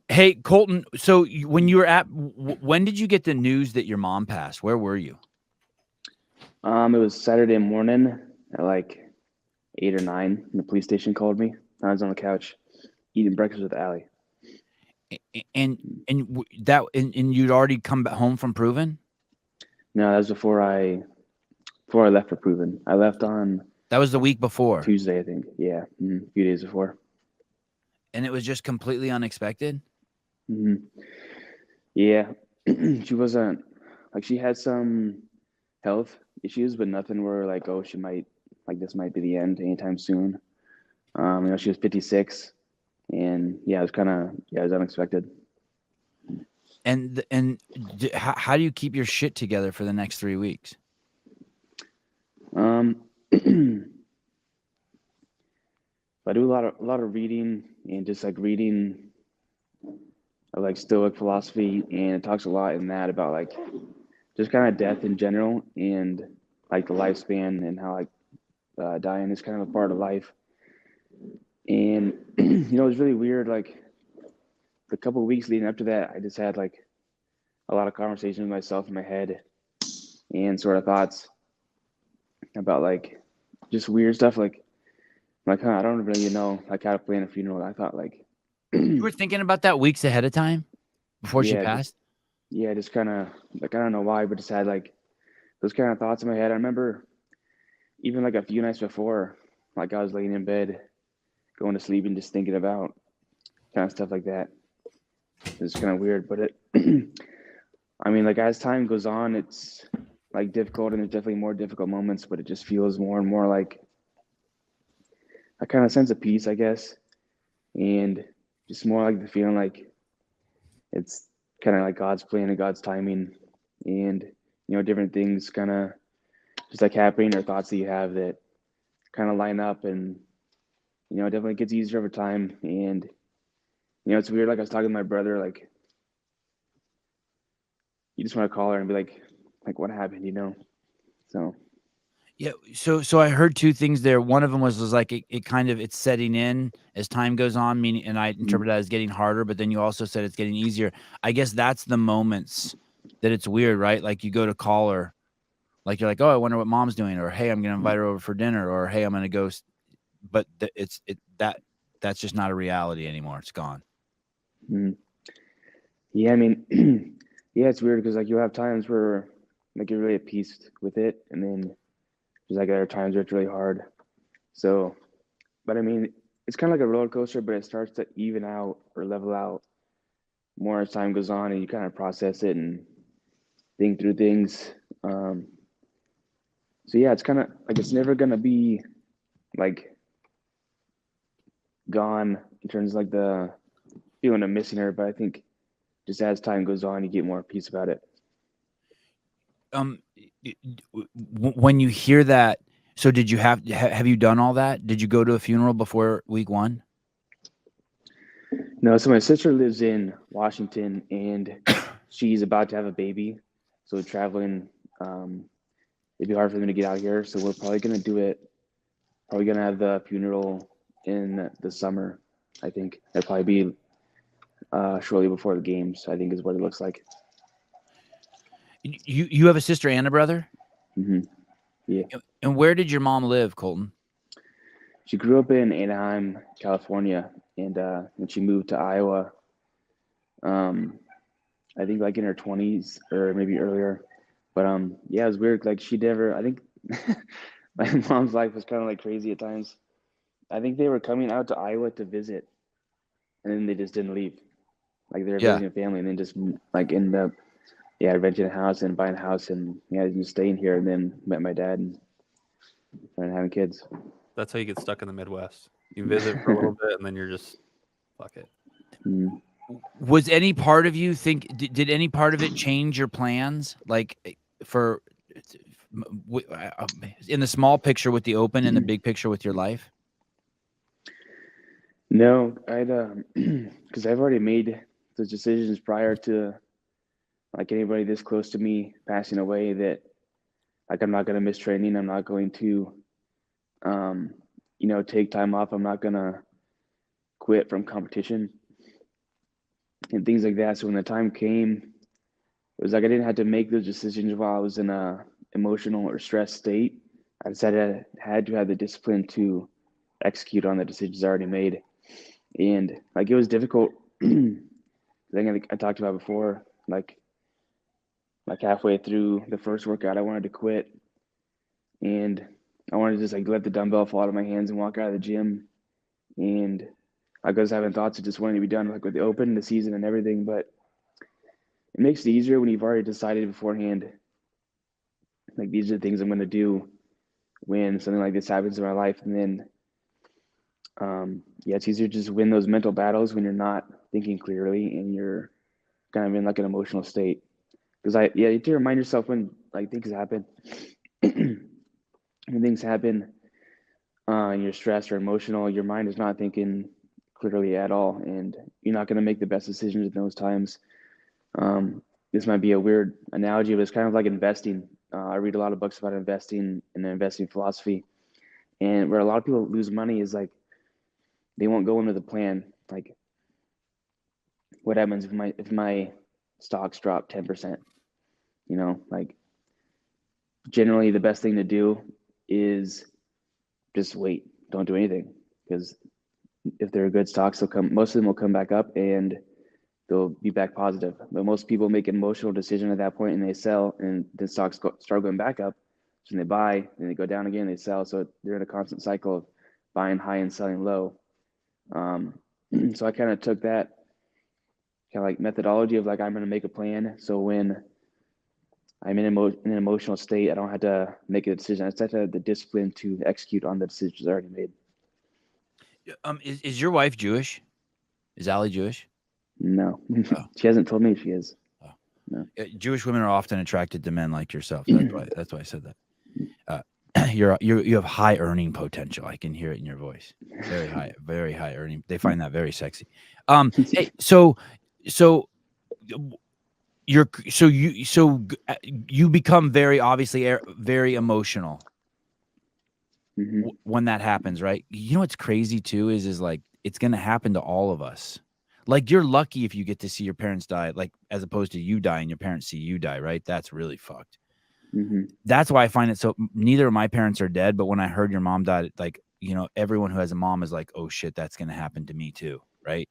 Hey, Colten. So when you were when did you get the news that your mom passed? Where were you? It was Saturday morning at like 8 or 9. And the police station called me. I was on the couch eating breakfast with Allie. And and you'd already come back home from Proven. No, that was before I left for Proven. I left on That was the week before, Tuesday, I think. Yeah, a few days before. and it was just completely unexpected. hmm Yeah, she wasn't like she had some health issues, but nothing where like oh she might like this might be the end anytime soon. She was 56, and yeah, it was kind of it was unexpected. How do you keep your shit together for the next 3 weeks? Um, I do a lot of reading and just like reading of like Stoic philosophy, and it talks a lot in that about like just kind of death in general and like the lifespan and how like dying is kind of a part of life. And it's really weird. Like the couple of weeks leading up to that, I just had like a lot of conversations with myself in my head and sort of thoughts about like just weird stuff like huh, I don't really know like how to plan a funeral. I thought like You were thinking about that weeks ahead of time before she yeah, just passed. yeah, just kind of like I don't know why, but just had like those kind of thoughts in my head. I remember even like a few nights before, like I was laying in bed, going to sleep, and just thinking about kind of stuff like that. It's kind of weird, but I mean, like as time goes on, it's like difficult, and there's definitely more difficult moments, but it just feels more and more like a kind of sense of peace, I guess, and just more like the feeling like it's kind of like God's plan and God's timing, and different things kind of just like happening or thoughts that you have that kind of line up, and it definitely gets easier over time. And it's weird. Like I was talking to my brother, like you just want to call her and be like what happened, So Yeah. So I heard two things there. One of them was like it kind of it's setting in as time goes on, meaning, and I mm, interpret that as getting harder. But then you also said it's getting easier. I guess that's the moments that it's weird, right? Like you go to call her, like you're like, oh, I wonder what mom's doing, or hey, I'm gonna invite her over for dinner, or hey, I'm gonna go. But that's just not a reality anymore. It's gone. mm. Yeah, I mean, yeah, it's weird because like you'll have times where like you're really at peace with it, and then there's like other times where it's really hard. So, but I mean, it's kind of like a roller coaster, but it starts to even out or level out more as time goes on, and you kind of process it and think through things. Um, so yeah, it's kind of like it's never gonna be like gone in terms of like the feeling of missing her, but I think just as time goes on, you get more peace about it. Um, when you hear that, so did you have you done all that? Did you go to a funeral before week one? No, so my sister lives in Washington, and she's about to have a baby. So traveling, um, it'd be hard for them to get out here. So we're probably gonna do it. Probably gonna have the funeral in the summer. I think that'd probably be shortly before the games. I think is what it looks like. You have a sister and a brother? hmm Yeah, And where did your mom live, Colton? she grew up in Anaheim, California, and she moved to Iowa. Um, I think like in her 20s or maybe earlier. But yeah, it was weird. Like she never. I think my mom's life was kind of like crazy at times. I think they were coming out to Iowa to visit, and then they just didn't leave. Like they were Yeah, visiting a family, and then just like ended up renting a house and buying a house, and just staying here, and then met my dad and having kids. That's how you get stuck in the Midwest. You visit for a little bit, and then you're just fuck it. Mm. was any part of you think did any part of it change your plans, like for in the small picture with the open and the big picture with your life? No, I'd because I've already made those decisions prior to like anybody this close to me passing away that like I'm not going to miss training. I'm not going to um, take time off. I'm not going to quit from competition. and things like that. So when the time came, it was like I didn't have to make those decisions while I was in a emotional or stressed state. I decided I had to have the discipline to execute on the decisions I already made. And like it was difficult. I think I talked about before, like halfway through the first workout, I wanted to quit, and I wanted to just like let the dumbbell fall out of my hands and walk out of the gym. And I was having thoughts of just wanting to be done, like with the open, the season, and everything. But it makes it easier when you've already decided beforehand, like these are the things I'm going to do when something like this happens in my life. And then, yeah, it's easier to just win those mental battles when you're not thinking clearly and you're kind of in like an emotional state. Because you have to remind yourself when like things happen, when things happen, and you're stressed or emotional, your mind is not thinking clearly at all, and you're not going to make the best decisions in those times. This might be a weird analogy, but it's kind of like investing. I read a lot of books about investing and investing philosophy, and where a lot of people lose money is like they won't go into the plan. Like, what happens if my stocks drop 10%? You know, like generally the best thing to do is just wait. Don't do anything, because if they're good stocks, they'll come. Most of them will come back up and they'll be back positive. But most people make an emotional decision at that point and they sell, and the stocks start going back up. So they buy, and they go down again, they sell. So they're in a constant cycle of buying high and selling low. So I kind of took that kind of like methodology of like, I'm going to make a plan. So when I'm in an emotional state, I don't have to make a decision. I just have to have the discipline to execute on the decisions I already made. Is your wife Jewish? Is Allie Jewish? No, Oh. She hasn't told me she is. Oh. No. Jewish women are often attracted to men like yourself. That's why I said that. You have high earning potential. I can hear it in your voice. Very high earning. They find that very sexy. Hey, so you become very obviously very emotional when that happens, right? You know what's crazy too is like it's gonna happen to all of us. Like you're lucky if you get to see your parents die, like as opposed to you die and your parents see you die, right? That's really fucked. That's why I find it so. Neither of my parents are dead, but when I heard your mom died, like everyone who has a mom is like, oh shit, that's gonna happen to me too, right?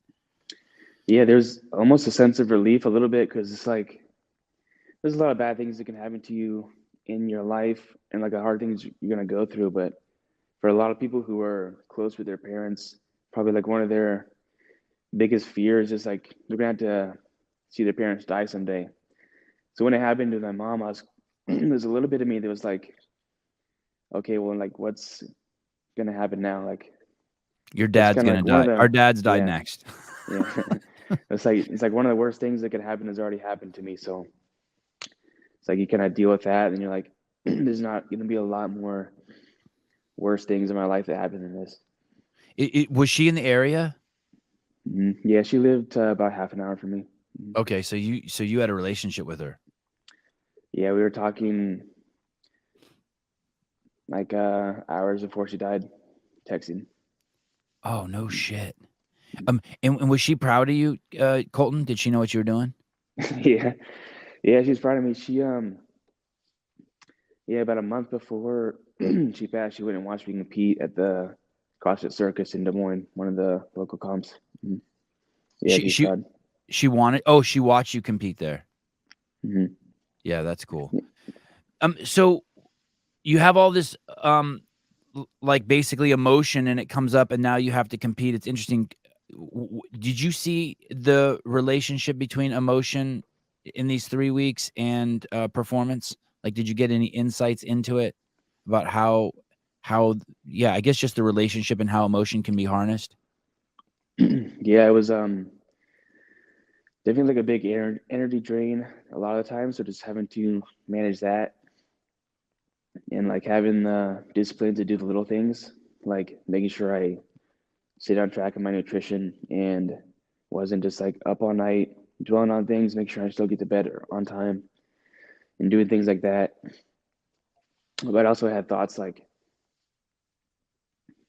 Yeah, there's almost a sense of relief a little bit, because it's like there's a lot of bad things that can happen to you in your life and like the hard things you're going to go through. But for a lot of people who are close with their parents, probably like one of their biggest fears is like they're going to have to see their parents die someday. So when it happened to my mom, there's a little bit of me that was like, okay, well, like what's going to happen now? Like your dad's kind of gonna like one of die. the, Our dads die yeah, next. yeah. It's like one of the worst things that could happen has already happened to me. So it's like you kind of deal with that, and you're like, there's not going to be a lot more worse things in my life that happen than this. Was she in the area? Yeah, she lived about half an hour from me. Okay, so you had a relationship with her. Yeah, we were talking like hours before she died, texting. Oh no shit. And was she proud of you, Colten? Did she know what you were doing? yeah, she's proud of me. She yeah, about a month before she passed, she went and watched me compete at the CrossFit Circus in Des Moines, one of the local comps. Yeah, she's proud. She wanted. Oh, she watched you compete there. Yeah, that's cool. So you have all this like basically emotion, and it comes up, and now you have to compete. It's interesting. Did you see the relationship between emotion in these 3 weeks and performance? Like, did you get any insights into it about how yeah, I guess just the relationship and how emotion can be harnessed? Yeah, it was definitely like a big energy drain a lot of the time. So just having to manage that and like having the discipline to do the little things, like making sure I stayed on track of my nutrition and wasn't just like up all night dwelling on things, make sure I still get to bed on time and doing things like that. But I also had thoughts like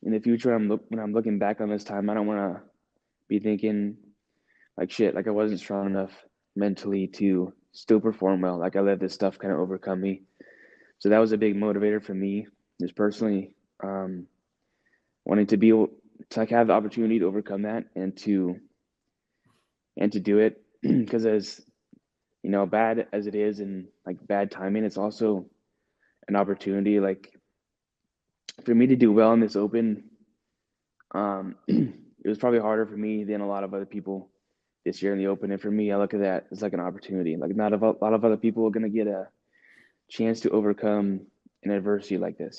in the future, when I'm looking back on this time, I don't want to be thinking like shit, like I wasn't strong enough mentally to still perform well. Like I let this stuff kind of overcome me. So that was a big motivator for me, just personally, wanting to be able to like have the opportunity to overcome that and to do it. Because as you know, bad as it is and like bad timing, it's also an opportunity. Like for me to do well in this open, it was probably harder for me than a lot of other people this year in the open. And for me, I look at that as like an opportunity. Like not a lot of other people are going to get a chance to overcome an adversity like this.